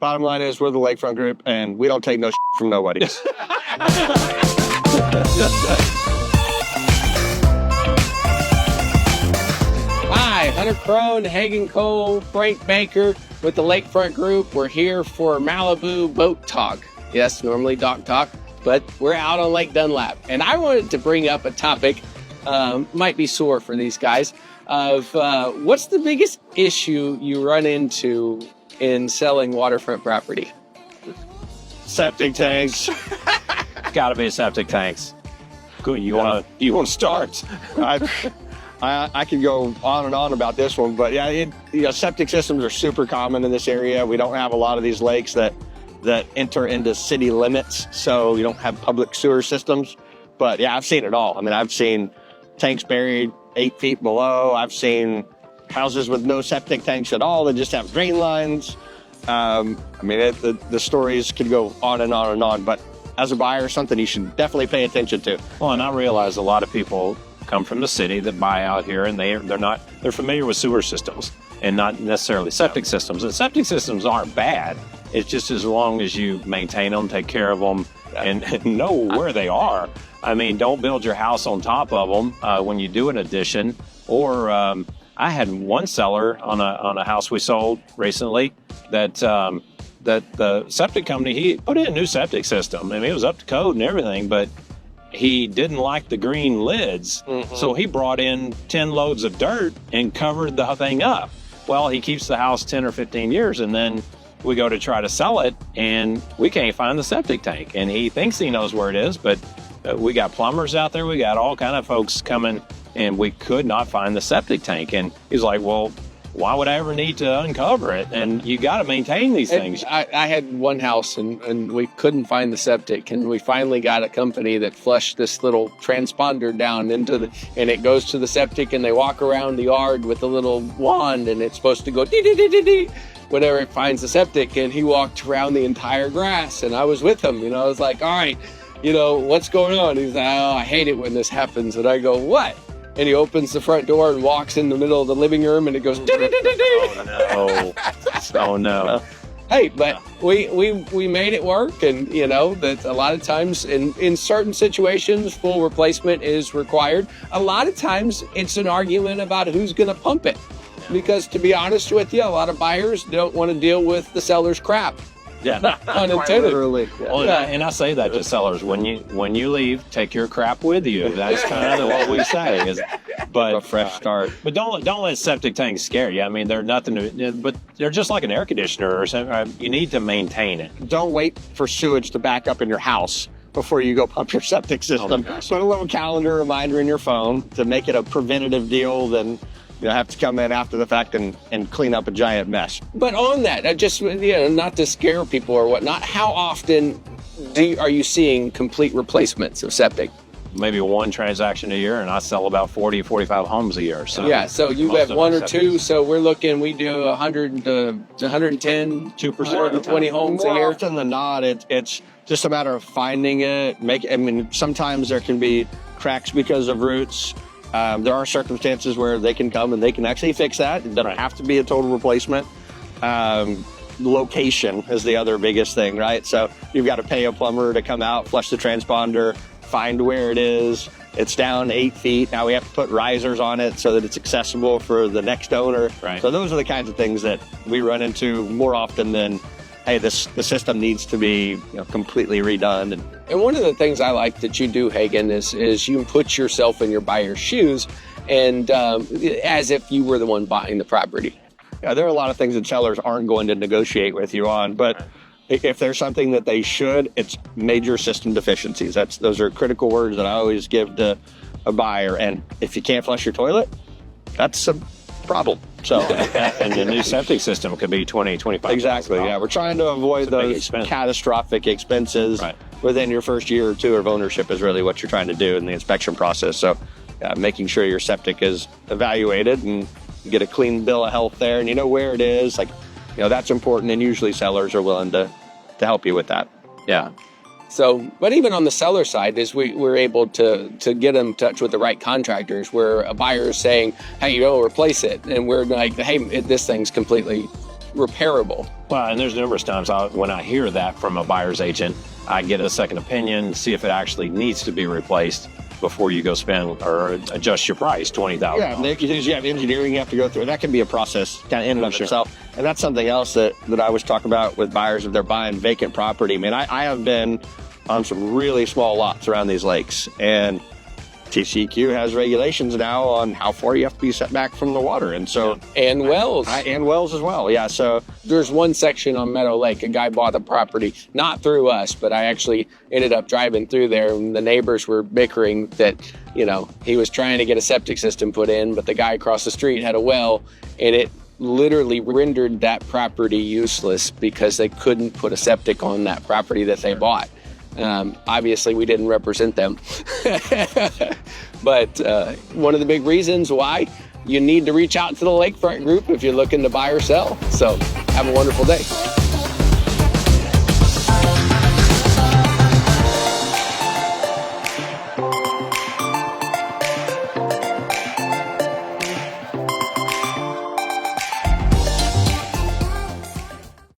Bottom line is we're the Lakefront Group, and we don't take no shit from nobody. Hi, Hunter Crone, Hagen Cole, Frank Baker with the Lakefront Group. We're here for Malibu Boat Talk. Yes, normally dock talk, but we're out on Lake Dunlap. And I wanted to bring up a topic, might be sore for these guys, of what's the biggest issue you run into in selling waterfront property? Septic tanks. Gotta be septic tanks. Good. You want to start? I could go on and on about this one, but yeah, septic systems are super common in this area. We don't have a lot of these lakes that enter into city limits, so you don't have public sewer systems. But yeah, I've seen it all. I mean, I've seen tanks buried 8 feet below. I've seen houses with no septic tanks at all that just have drain lines. I mean, the stories could go on and on and on, but as a buyer, something you should definitely pay attention to. Well, and I realize a lot of people come from the city that buy out here, and they're familiar with sewer systems and not necessarily septic systems. And septic systems aren't bad. It's just as long as you maintain them, take care of them, and know where they are. I mean, don't build your house on top of them when you do an addition. Or I had one seller on a house we sold recently that the septic company, he put in a new septic system. I mean, it was up to code and everything, but he didn't like the green lids. Mm-hmm. So he brought in 10 loads of dirt and covered the thing up. Well, he keeps the house 10 or 15 years, and then we go to try to sell it, and we can't find the septic tank. And he thinks he knows where it is, but we got plumbers out there. We got all kind of folks coming, and we could not find the septic tank. And he's like, well, why would I ever need to uncover it? And you got to maintain these things. I had one house, and we couldn't find the septic, and we finally got a company that flushed this little transponder down into and it goes to the septic, and they walk around the yard with a little wand, and it's supposed to go dee-dee-dee-dee-dee whenever it finds the septic. And he walked around the entire grass, and I was with him. I was like, all right, what's going on? He's like, oh, I hate it when this happens. And I go, what? And he opens the front door and walks in the middle of the living room, and it goes, oh no. Hey, but we made it work, and that a lot of times in certain situations full replacement is required. A lot of times it's an argument about who's going to pump it, because to be honest with you, a lot of buyers don't want to deal with the seller's crap. Yeah, unintended. Literally. Well, and I say that to sellers: when you leave, take your crap with you. That's kind of what we say. But a fresh start. But don't let septic tanks scare you. I mean, they're nothing. But they're just like an air conditioner or something. You need to maintain it. Don't wait for sewage to back up in your house before you go pump your septic system. Put a little calendar reminder in your phone to make it a preventative deal. Then have to come in after the fact and clean up a giant mess. But on that, I just, not to scare people or whatnot, how often are you seeing complete replacements of septic? Maybe one transaction a year, and I sell about 40, 45 homes a year. So yeah, so you have one or two, so we do 100 to 110, 2%, 120 homes a year. More often than not, it's just a matter of finding it. Sometimes there can be cracks because of roots. There are circumstances where they can come and they can actually fix that. It doesn't have to be a total replacement. Location is the other biggest thing, right? So you've got to pay a plumber to come out, flush the transponder, find where it is. It's down 8 feet. Now we have to put risers on it so that it's accessible for the next owner. Right. So those are the kinds of things that we run into more often than, hey, the system needs to be completely redone. And one of the things I like that you do, Hagen, is you put yourself in your buyer's shoes, and as if you were the one buying the property. Yeah, there are a lot of things that sellers aren't going to negotiate with you on, but if there's something that they should, it's major system deficiencies. Those are critical words that I always give to a buyer. And if you can't flush your toilet, that's a problem. So, and the new septic system could be 20, 25. Exactly. Yeah, we're trying to avoid those catastrophic expenses within your first year or two of ownership is really what you're trying to do in the inspection process. So, making sure your septic is evaluated and you get a clean bill of health there, and you know where it is. That's important, and usually sellers are willing to help you with that. Yeah. So, but even on the seller side, is we're able to get them in touch with the right contractors, where a buyer is saying, hey, replace it. And we're like, hey, this thing's completely repairable. Well, and there's numerous times when I hear that from a buyer's agent, I get a second opinion, see if it actually needs to be replaced before you go spend or adjust your price, $20,000. Yeah, because you have engineering you have to go through. That can be a process kind of in and of itself. And that's something else that I always talk about with buyers if they're buying vacant property. I mean, I have been on some really small lots around these lakes, and TCEQ has regulations now on how far you have to be set back from the water. And so, And wells. and wells as well. Yeah. So There's one section on Meadow Lake, a guy bought the property, not through us, but I actually ended up driving through there, and the neighbors were bickering that, you know, he was trying to get a septic system put in, but the guy across the street had a well, and it literally rendered that property useless because they couldn't put a septic on that property that they bought. Obviously, we didn't represent them. But one of the big reasons why you need to reach out to the Lakefront group if you're looking to buy or sell. So have a wonderful day.